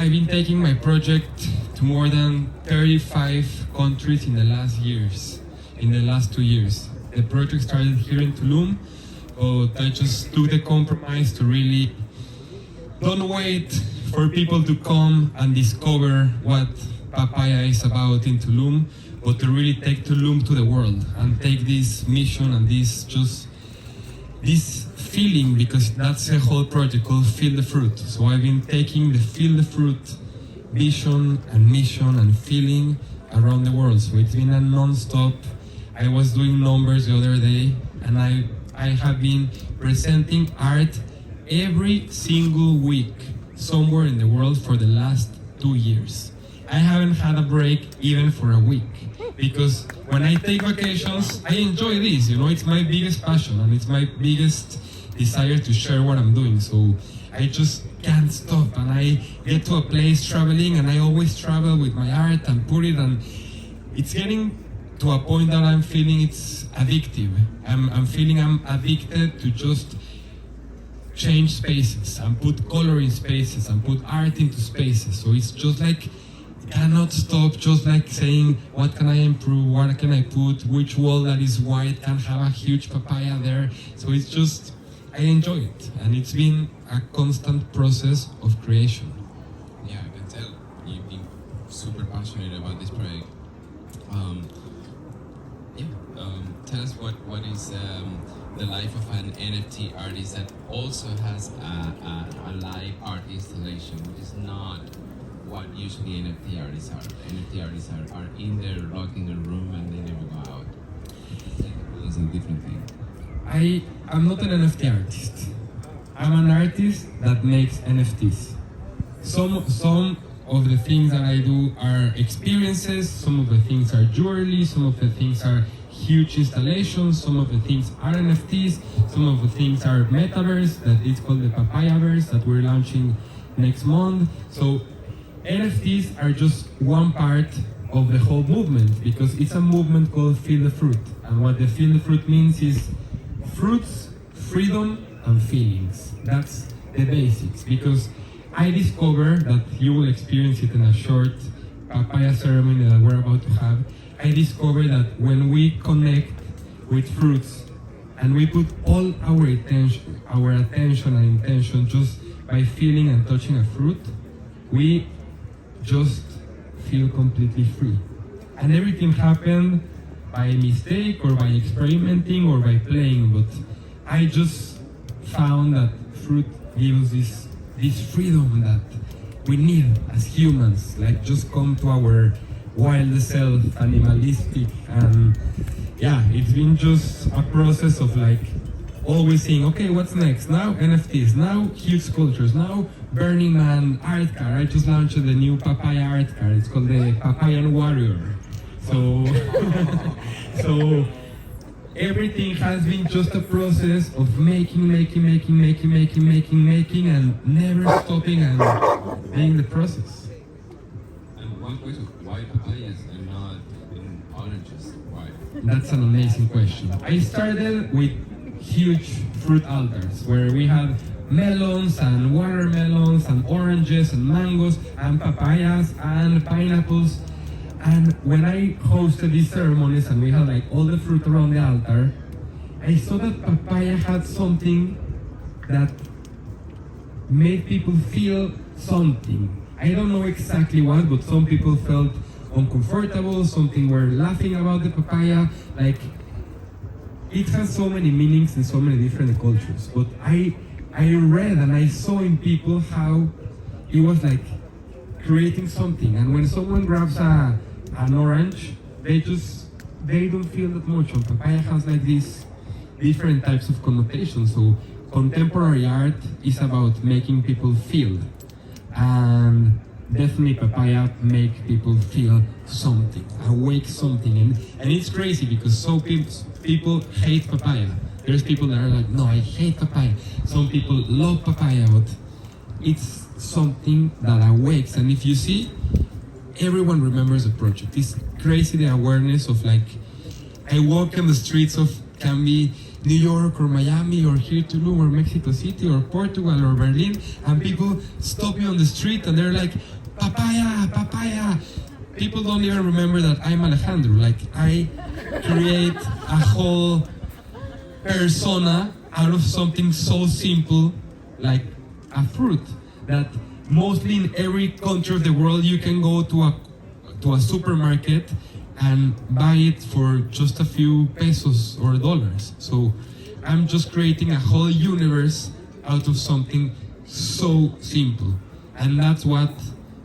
I've been taking my project to more than 35 countries in the last years, in the last 2 years. The project started here in Tulum, but I just took the compromise to really don't wait for people to come and discover what papaya is about in Tulum, but to really take Tulum to the world and take this mission and this feeling, because that's the whole project called Feel the Fruit. So I've been taking the Feel the Fruit vision and mission and feeling around the world. So it's been a non-stop. I was doing numbers the other day, and I have been presenting art every single week somewhere in the world for the last 2 years. I haven't had a break even for a week, because when I take vacations, I enjoy this, it's my biggest passion and it's my biggest desire to share what I'm doing. So I just can't stop, and I get to a place traveling, and I always travel with my art and put it, and it's getting to a point that I'm feeling it's addictive. I'm feeling I'm addicted to just change spaces and put color in spaces and put art into spaces. So it's just like cannot stop, just like saying what can I improve, what can I put, which wall that is white can have a huge papaya there. So it's just, I enjoy it, and it's been a constant process of creation. Yeah, I can tell you've been super passionate about this project. Tell us what is the life of an NFT artist that also has a live art installation, which is not what usually NFT artists are. NFT artists are in there, locked in their room, and they never go out. It's a different thing. I'm not an NFT artist. I'm an artist that makes NFTs. Some of the things that I do are experiences, some of the things are jewelry, some of the things are huge installations, some of the things are NFTs, some of the things are metaverse, that is called the Papayaverse, that we're launching next month. So NFTs are just one part of the whole movement, because it's a movement called Feel the Fruit. And what the Feel the Fruit means is fruits, freedom, and feelings. That's the basics, because I discovered that you will experience it in a short papaya ceremony that we're about to have. I discovered that when we connect with fruits and we put all our attention and intention just by feeling and touching a fruit, we just feel completely free. And everything happened by mistake or by experimenting or by playing, but I just found that fruit gives this freedom that we need as humans, like just come to our wild self, animalistic, and yeah, it's been just a process of like always saying, okay, what's next? Now NFTs, now huge sculptures, now Burning Man art card. I just launched the new papaya art card. It's called the Papayan Warrior. So, so everything has been just a process of making, and never stopping and being the process. And one question, why papayas and not in oranges? Why? That's an amazing question. I started with huge fruit altars where we had melons and watermelons and oranges and mangoes and papayas and pineapples. And when I hosted these ceremonies and we had like all the fruit around the altar, I saw that papaya had something that made people feel something. I don't know exactly what, but some people felt uncomfortable, something were laughing about the papaya. Like, it has so many meanings in so many different cultures. But I read and I saw in people how it was like creating something. And when someone grabs an orange, they don't feel that much. And papaya has like these different types of connotations. So contemporary art is about making people feel. And definitely papaya make people feel something, awake something. And it's crazy because so people hate papaya. There's people that are like, no, I hate papaya. Some people love papaya, but it's something that awakes. And if you see, everyone remembers the project. It's crazy, the awareness of like, I walk on the streets of Camby New York or Miami or here Tulum or Mexico City or Portugal or Berlin, and people stop me on the street and they're like, papaya, papaya. People don't even remember that I'm Alejandro. Like, I create a whole persona out of something so simple like a fruit that mostly in every country of the world you can go to a supermarket and buy it for just a few pesos or dollars. So I'm just creating a whole universe out of something so simple. And that's what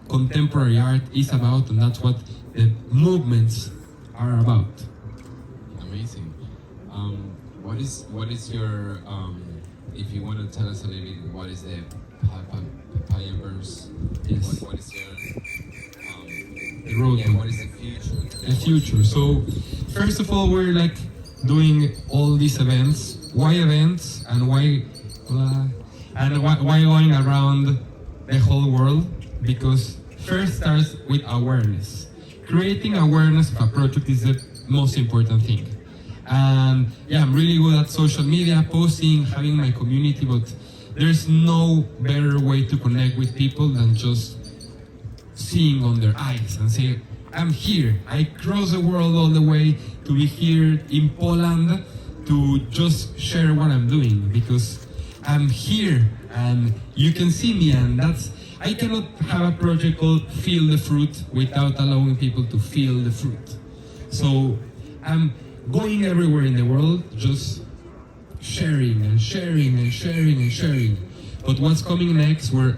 contemporary art is about, and that's what the movements are about. Amazing. What is your if you want to tell us a little bit what is the papaya verse? Yes. What is your The road. yeah, what is the future? The future. So first of all, we're like doing all these events. Why events and why going around the whole world? Because first starts with awareness. Creating awareness of a project is the most important thing. And yeah, I'm really good at social media, posting, having my community, but there's no better way to connect with people than just seeing on their eyes and say, I'm here. I cross the world all the way to be here in Poland to just share what I'm doing, because I'm here and you can see me, and I cannot have a project called Feel the Fruit without allowing people to feel the fruit. So I'm going everywhere in the world, just sharing and sharing and sharing and sharing. But what's coming next, we're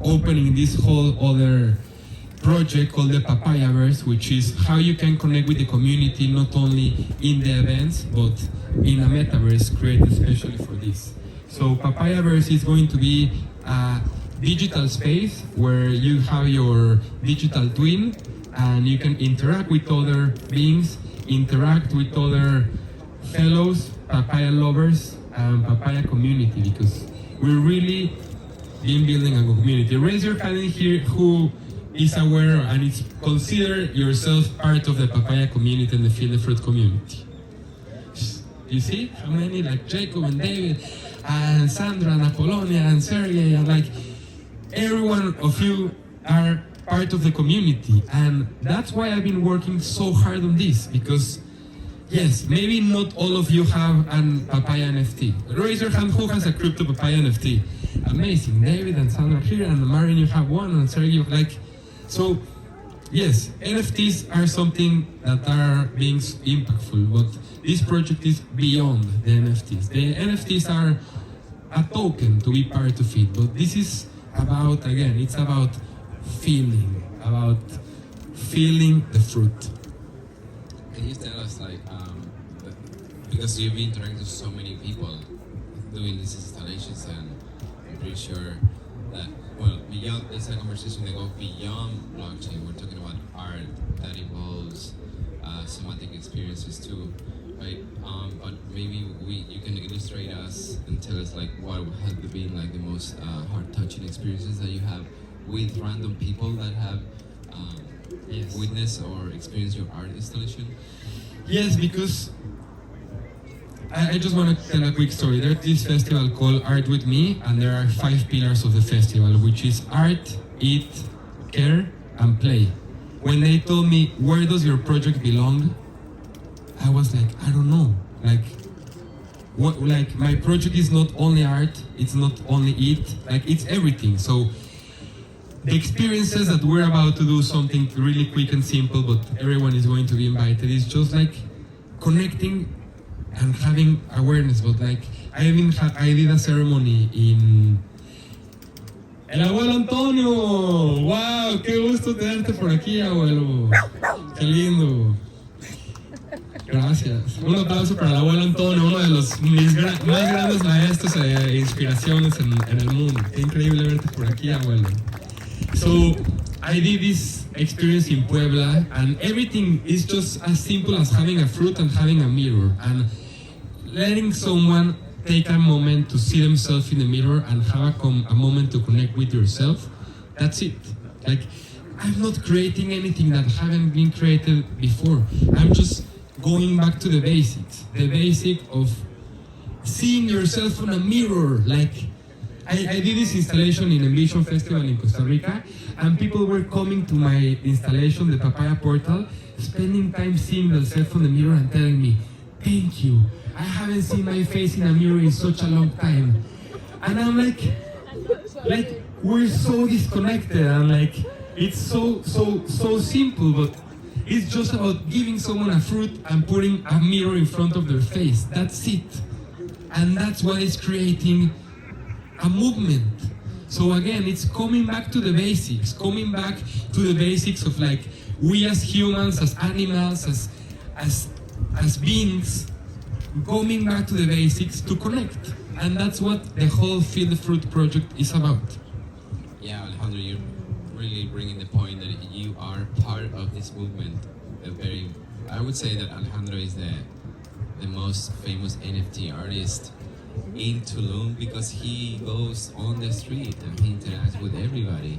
opening this whole other project called the Papayaverse, which is how you can connect with the community not only in the events, but in a metaverse created especially for this. So Papayaverse is going to be a digital space where you have your digital twin and you can interact with other beings, interact with other fellows, papaya lovers, and papaya community, because we're really been building a community. Raise your hand in here who is aware and is consider yourself part of the papaya community and the Feel the Fruit community. You see how many, like Jacob and David and Sandra and Apollonia and Sergey, and like every one of you are part of the community. And that's why I've been working so hard on this, because yes, maybe not all of you have an papaya NFT. Raise your hand who has a crypto papaya NFT. Amazing. David and Sandra here, and Marin, you have one, and Sergey, like, so yes, NFTs are something that are being impactful, but this project is beyond the NFTs. The NFTs are a token to be part of it, but this is about, again, it's about feeling the fruit. Can you tell us, like, because you've been interacting with so many people doing these installations, and I'm pretty sure that, well, beyond, it's a conversation that goes beyond blockchain. We're talking about art that involves somatic experiences too, right? But maybe you can illustrate us and tell us, like, what have been like the most heart-touching experiences that you have with random people that have witnessed or experienced your art installation? Yes, because I just want to tell a quick story. There's this festival called Art With Me, and there are 5 pillars of the festival, which is art, eat, care, and play. When they told me, where does your project belong? I was like, I don't know. Like my project is not only art, it's not only eat, like it's everything. So the experiences that we're about to do, something really quick and simple, but everyone is going to be invited, is just like connecting and having awareness. But like I did a ceremony in El Abuelo Antonio. Wow, qué gusto tenerte por aquí, abuelo. Qué lindo. Gracias. Un aplauso para el abuelo Antonio, uno de los mis más grandes maestros e inspiraciones en el mundo. Qué increíble verte por aquí, abuelo. So I did this experience in Puebla, and everything is just as simple as having a fruit and having a mirror, and letting someone take a moment to see themselves in the mirror and have a moment to connect with yourself. That's it. Like, I'm not creating anything that haven't been created before. I'm just going back to the basics. The basic of seeing yourself on a mirror. Like, I did this installation in Envision Festival in Costa Rica, and people were coming to my installation, the Papaya Portal, spending time seeing themselves on the mirror and telling me, thank you, I haven't seen my face in a mirror in such a long time. And I'm like, we're so disconnected, and like, it's so simple, but it's just about giving someone a fruit and putting a mirror in front of their face. That's it. And that's what is creating a movement. So again, it's coming back to the basics, of like, we as humans, as animals, as beings, coming back to the basics to connect. And that's what the whole Feel the Fruit project is about. Yeah, Alejandro, you're really bringing the point that you are part of this movement. I would say that Alejandro is the most famous NFT artist in Tulum because he goes on the street and he interacts with everybody.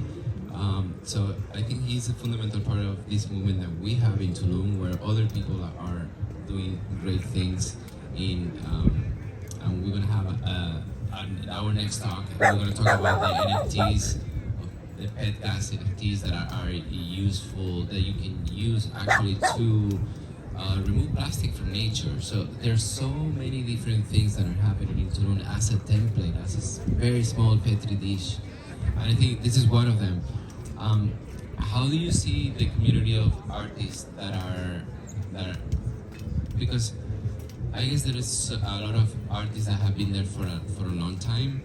So I think he's a fundamental part of this movement that we have in Tulum, where other people are doing great things in. And we're gonna have our next talk. We're gonna talk about the NFTs, the pet gas NFTs that are useful, that you can use actually to remove plastic from nature. So there's so many different things that are happening in Tulum as a template, as a very small petri dish, and I think this is one of them. How do you see the community of artists that are because I guess there is a lot of artists that have been there for a long time,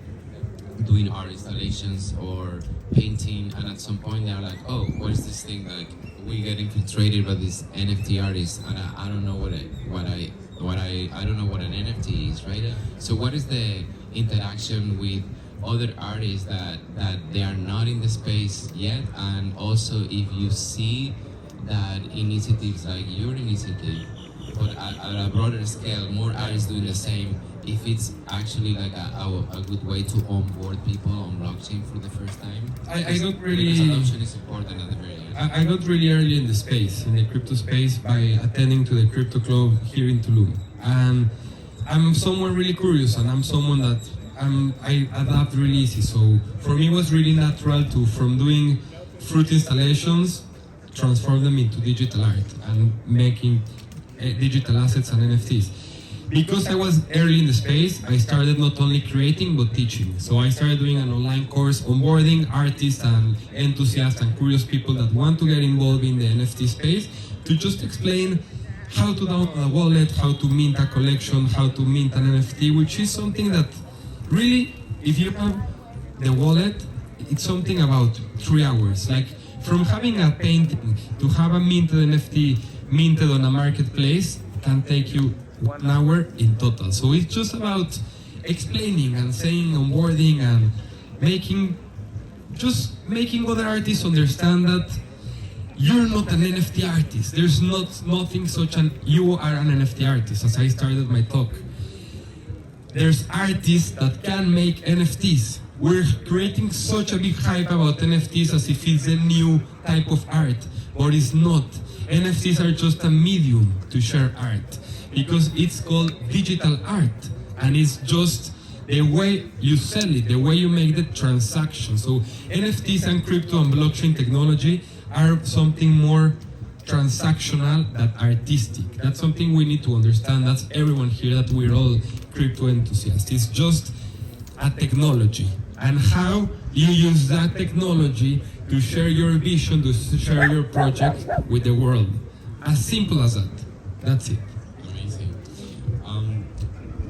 doing art installations or painting, and at some point they're like, oh, what is this thing? Like, we get infiltrated by these NFT artists, and I don't know I don't know what an NFT is, right? So what is the interaction with other artists that they are not in the space yet, and also if you see that initiatives like your initiative, but at a broader scale, more artists doing the same, if it's actually like a good way to onboard people on blockchain for the first time? I got really... Because adoption is important at the very end. I got really early in the crypto space, by attending to the crypto club here in Tulum. And I'm someone really curious, and I'm someone that I adapt really easy. So for me it was really natural to, from doing fruit installations, transform them into digital art and making digital assets and NFTs. Because I was early in the space, I started not only creating but teaching. So I started doing an online course onboarding artists and enthusiasts and curious people that want to get involved in the NFT space, to just explain how to download a wallet, how to mint a collection, how to mint an NFT, which is something that really, if you have the wallet, it's something about 3 hours. Like, from having a painting to have a minted NFT minted on a marketplace can take you 1 hour in total. So it's just about explaining and saying onboarding and making other artists understand that you're not an NFT artist. There's nothing such an you are an NFT artist. As I started my talk, there's artists that can make NFTs. We're creating such a big hype about NFTs as if it's a new type of art, but it's not. NFTs are just a medium to share art, because it's called digital art, and it's just the way you sell it, the way you make the transaction. So NFTs and crypto and blockchain technology are something more transactional than artistic. That's something we need to understand. That's everyone here, that we're all crypto enthusiasts. It's just a technology, and how you use that technology to share your vision, to share your project with the world. As simple as that. That's it. Amazing.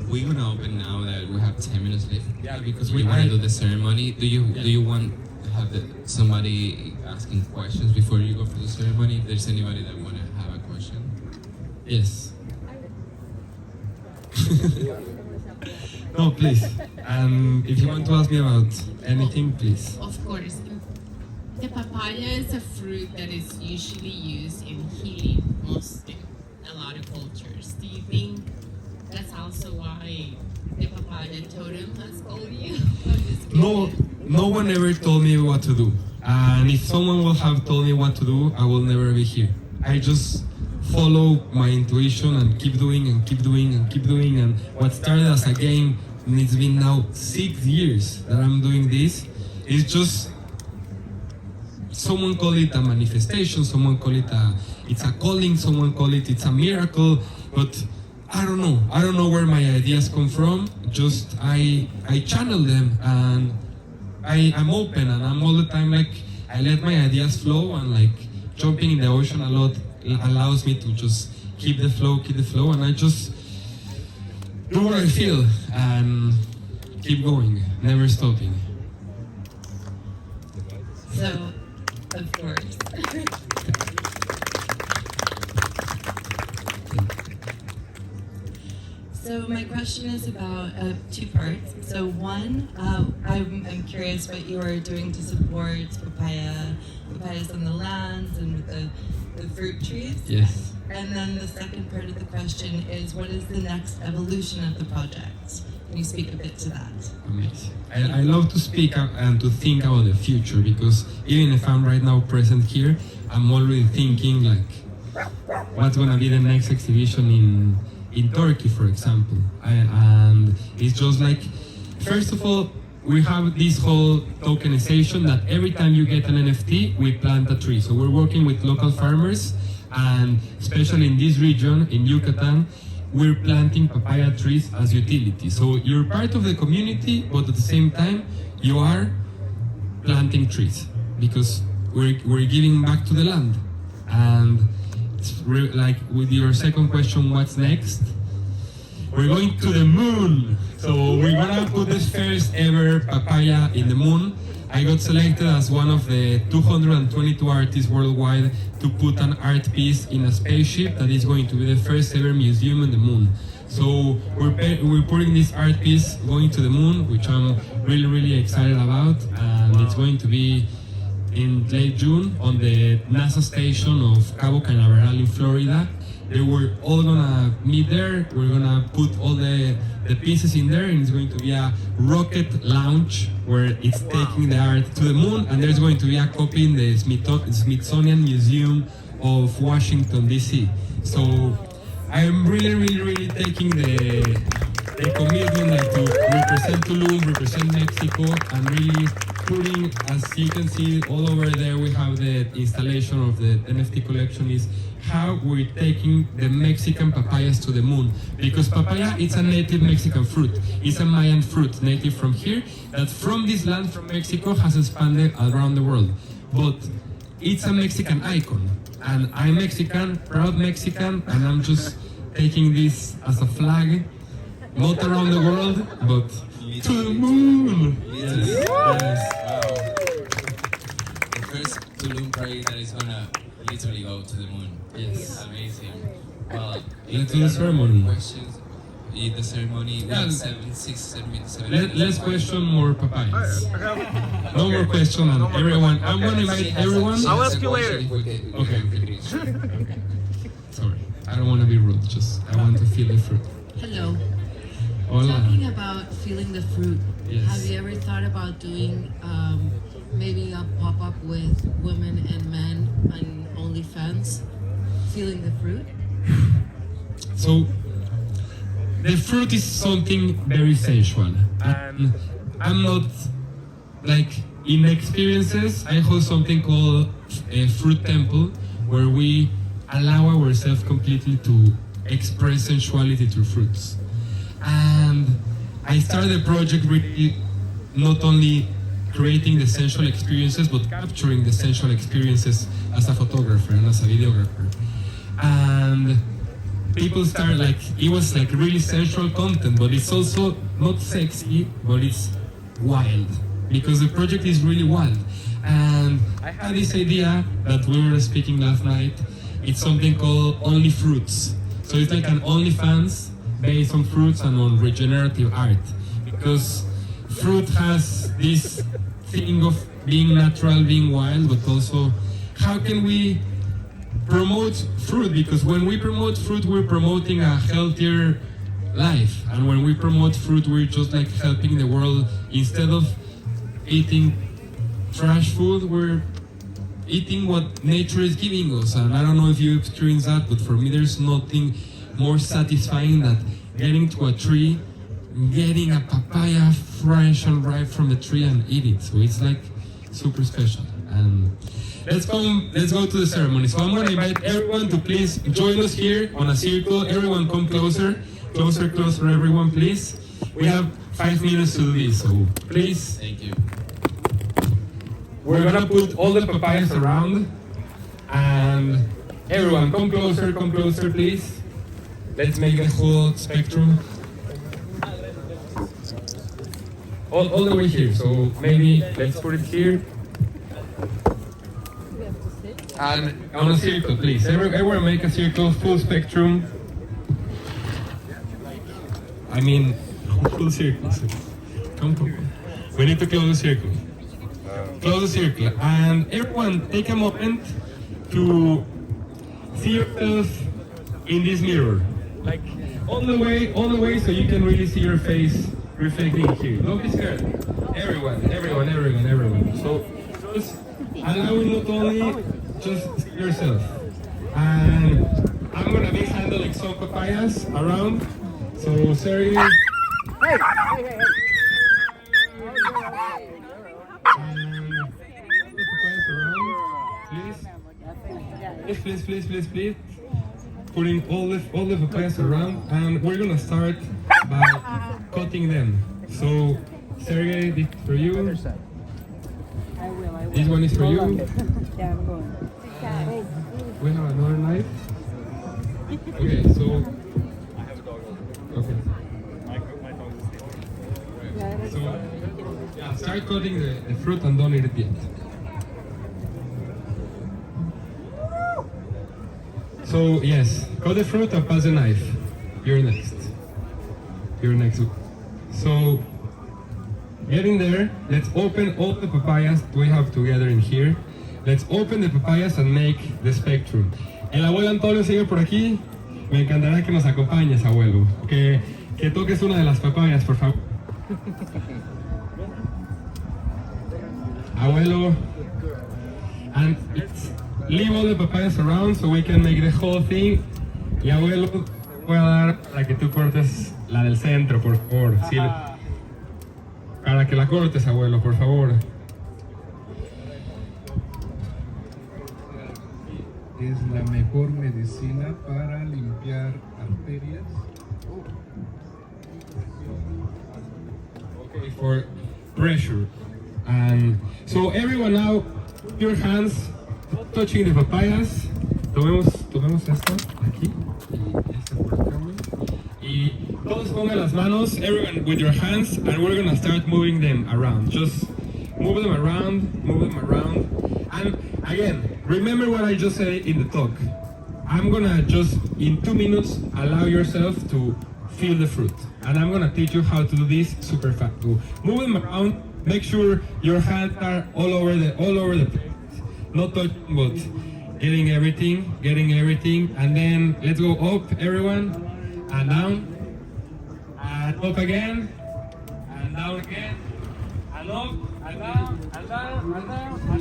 We're gonna open now that we have 10 minutes left. Yeah, because we want to do the ceremony. Do you want to have somebody asking questions before you go for the ceremony? If there's anybody that want to have a question. Yes. No, please. If you want to ask me about anything, please. Of course. The papaya is a fruit that is usually used in healing in a lot of cultures. Do you think that's also why the papaya totem has called you? No one ever told me what to do. And if someone will have told me what to do, I will never be here. I just follow my intuition and keep doing and keep doing and keep doing. And what started as a game, and it's been now 6 years that I'm doing this, it's just, someone call it a manifestation, someone call it it's a calling, someone call it's a miracle, but I don't know where my ideas come from. Just I channel them, and I'm open, and I'm all the time like, I let my ideas flow, and like jumping in the ocean a lot allows me to just keep the flow, and I just do what I feel and keep going, never stopping. So, of course. So my question is about 2 parts. So one, I'm curious what you are doing to support papayas on the lands and with the fruit trees. Yes. And then the second part of the question is, what is the next evolution of the project? Can you speak a bit to that? Amazing. I love to speak and to think about the future, because even if I'm right now present here, I'm already thinking like, what's gonna be the next exhibition in Turkey, for example. And it's just like, first of all, we have this whole tokenization that every time you get an NFT, we plant a tree. So we're working with local farmers, and especially in this region, in Yucatan, we're planting papaya trees as utility. So you're part of the community, but at the same time, you are planting trees, because we're giving back to the land. And like with your second question, what's next? We're going to the moon. So we're gonna put the first ever papaya in the moon. I got selected as one of the 222 artists worldwide to put an art piece in a spaceship that is going to be the first ever museum on the moon. So we're putting this art piece going to the moon, which I'm really excited about, and it's going to be in late June on the NASA station of Cabo Canaveral in Florida. They were all gonna meet there. We're gonna put all the pieces in there, and it's going to be a rocket launch where it's taking the art to the moon, and there's going to be a copy in the Smithsonian Museum of Washington, D.C. So I'm really taking the commitment like, to represent Tulum, represent Mexico, and really putting, as you can see all over there, we have the installation of the NFT collection, is how we're taking the Mexican papayas to the moon. Because papaya, it's a native Mexican fruit. It's a Mayan fruit, native from here, that from this land, from Mexico, has expanded around the world. But it's a Mexican icon. And I'm Mexican, proud Mexican, and I'm just taking this as a flag, not around the world, but to the moon! Yes. Wow. The first Tulum parade that is gonna literally go to the moon. Yes. Amazing. Well, Let's do the ceremony. Questions? The ceremony, Yeah. 7, 6, 7, Let's question more papayas. No more question, and everyone. I'm gonna invite everyone. I'll ask you later. Okay. Sorry, I don't want to be rude. Just I want to feel the fruit. Hello. Hola. Talking about feeling the fruit, Yes. have you ever thought about doing maybe a pop-up with women and men on OnlyFans, feeling the fruit? So the fruit is something very sensual, and I'm not like in experiences. I host something called a fruit temple, where we allow ourselves completely to express sensuality through fruits. And I started the project really not only creating the sensual experiences, but capturing the sensual experiences as a photographer and as a videographer. And people started like, it was like really sensual content, but it's also not sexy, but it's wild, because the project is really wild. And I had this idea that we were speaking last night. It's something called Only Fruits. So it's like an OnlyFans based on fruits and on regenerative art, because fruit has this thing of being natural, being wild, but also how can we promote fruit? Because when we promote fruit, we're promoting a healthier life, and when we promote fruit, we're just like helping the world. Instead of eating trash food, we're eating what nature is giving us. And I don't know if you experience that, but for me, there's nothing more satisfying than getting to a tree, getting a papaya fresh and ripe from the tree and eat it. So it's like super special. And let's go to the ceremony. So I'm gonna invite everyone to please join us here on a circle. Everyone come closer, closer, everyone, please. We have 5 minutes to do this, so please. Thank you. We're gonna put all the papayas around, and everyone come closer, please. Let's make the whole spectrum. All the way here, so maybe let's put it here. And on a circle, please. Everyone make a circle, full spectrum. I mean, full circle. Come. We need to close the circle. Close the circle. And everyone take a moment to see yourself in this mirror. Like, all the way so you can really see your face reflecting here. Don't be scared. Everyone. So, just allow not only just yourself. And I'm gonna be handling some papayas around. So Sergey. Hey. The papayas around, please. Putting all the papayas around, and we're gonna start by cutting them. So Sergey, this is for you. This one is for you. We have another knife. Okay, so. Okay. So, yeah, start cutting the fruit and don't eat it yet. So, yes, cut the fruit and pass the knife. You're next. So, getting there, let's open all the papayas we have together in here. Let's open the papayas and make the spectrum. El abuelo Antonio sigue por aquí. Me encantará que nos acompañes, abuelo. Que toques una de las papayas, por favor. Abuelo. And let's leave all the papayas around so we can make the whole thing. Y abuelo, voy a dar para que tú cortes la del centro, por favor. Sí, para que la cortes, abuelo, por favor. Es la mejor medicina para limpiar arterias. Okay, for pressure. And so everyone now, your hands touching the papayas. Tomemos esto aquí y este por acá. Y todos pongan las manos, everyone with your hands, and we're gonna start moving them around. Just move them around. And again, remember what I just said in the talk. I'm gonna just, in 2 minutes, allow yourself to feel the fruit. And I'm gonna teach you how to do this super fast. So move them around, make sure your hands are all over the place. Not touching, but getting everything. And then let's go up, everyone, and down. And up again, and down again, and up, and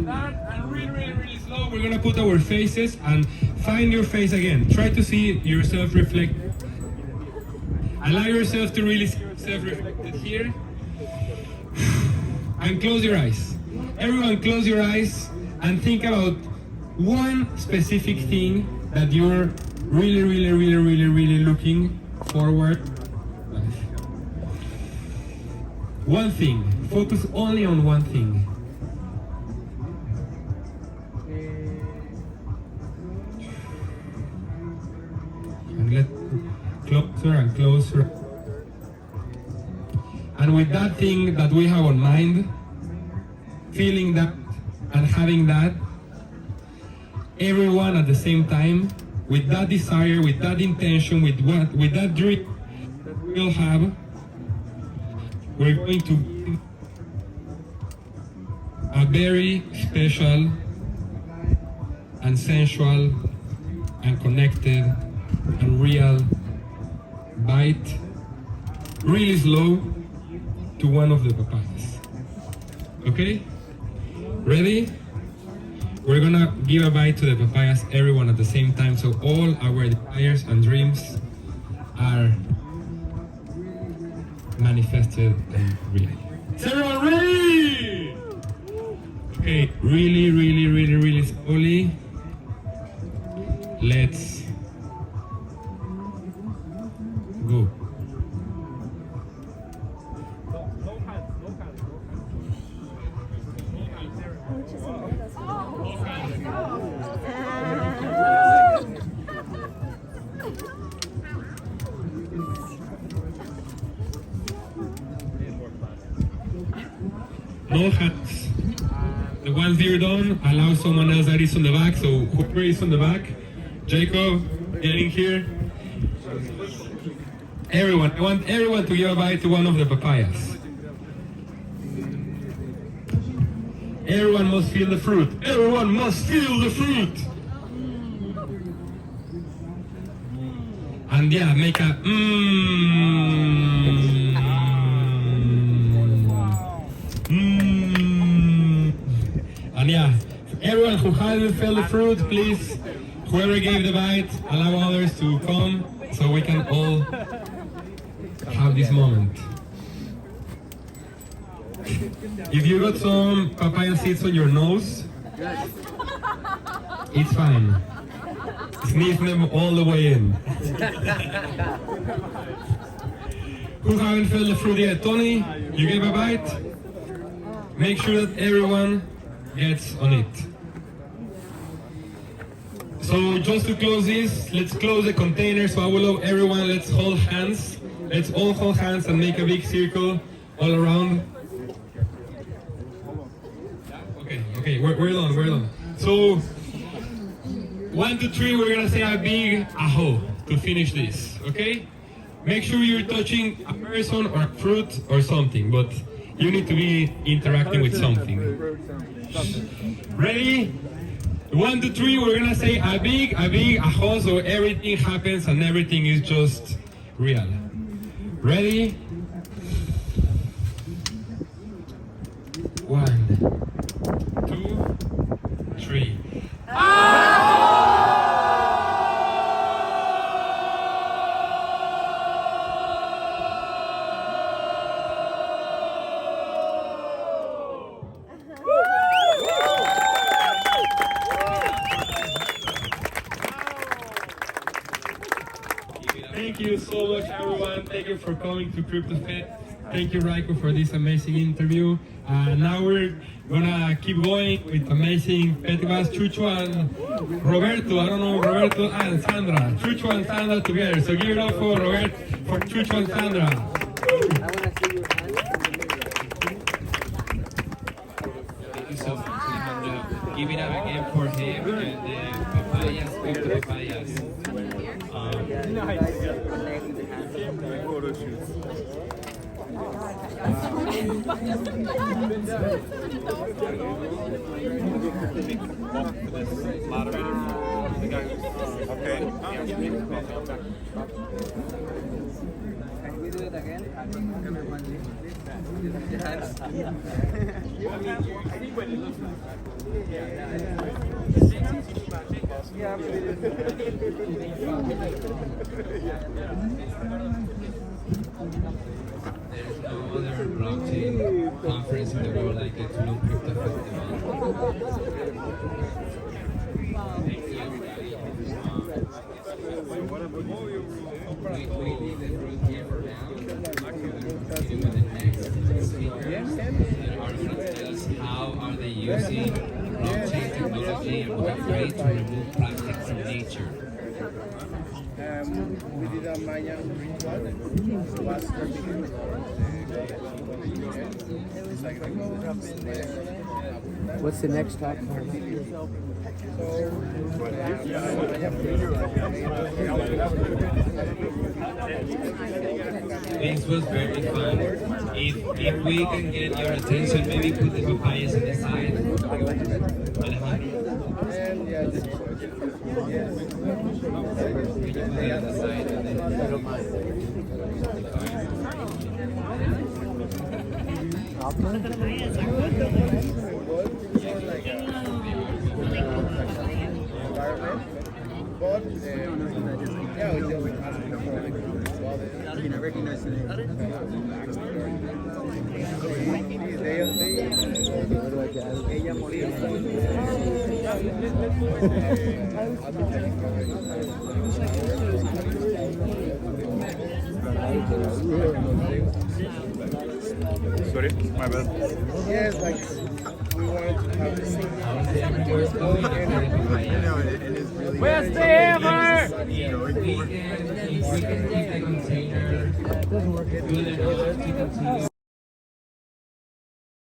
down, and really slow. We're gonna put our faces and find your face again. Try to see yourself reflect. Allow yourself to really see yourself reflected here. And close your eyes. Everyone close your eyes and think about one specific thing that you're really looking forward. One thing. Focus only on one thing. And get closer. And with that thing that we have on mind, feeling that and having that, everyone at the same time, with that desire, with that intention, with that dream that we'll have, we're going to give a very special and sensual and connected and real bite, really slow, to one of the papayas. Okay? Ready? we're gonna give a bite to the papayas, everyone at the same time, so all our desires and dreams are manifested and real. Is everyone ready? Okay, really slowly. Let's go. No hands. The ones you're done, allow someone else that is on the back. So whoever is on the back, Jacob, getting here. Everyone, I want everyone to give a bite to one of the papayas. Everyone must feel the fruit. Everyone must feel the fruit. And yeah, make a And yeah, everyone who hasn't felt the fruit, please, whoever gave the bite, allow others to come so we can all have this moment. If you got some papaya seeds on your nose, it's fine. Sniff them all the way in. Who haven't felt the fruit yet? Tony, you gave a bite? Make sure that everyone gets on it. So just to close this, let's close the container. So I will allow everyone, let's hold hands. Let's all hold hands and make a big circle all around. Okay, we're done. So 1, 2, 3, we're gonna say a big aho to finish this, okay? Make sure you're touching a person or a fruit or something, but you need to be interacting with something. Ready? 1, 2, 3, we're gonna say a big aho, so everything happens and everything is just real. Ready? 1, 2, 3. Thank you so much, everyone. Thank you for coming to CryptoFed. Thank you, Raiko, for this amazing interview. Now we're gonna keep going with amazing Petribas, Chucho, and Roberto. I don't know, Roberto and Sandra. Chucho and Sandra together. So give it up for Chucho and Sandra. Thank you so much, Alejandro. Give it up again for him and the papayas, the papayas. Can we do it again? Everyone, your hands. There's no other blockchain conference in the world like the Tulum Crypto Festival. Thank you, everybody. We leave the fruit here for now. Continue with the next speaker. That are going to tell us how are they using blockchain technology and Web3 to remove plastic from nature. We did a Mayan ritual. Was the beginning. What's the next talk? This was very fun. If we can get your attention, maybe put the papayas on the side. Alejandro. And yeah, this yes. Can you put it on the side and then The papayas are wonderful. apartment. But yeah, we deal with hospital for like well, I recognize the name. Ella moría. Sorry, my bad. Yes, like we wanted to have the same. Where's the hammer? We can keep the container good enough to continue.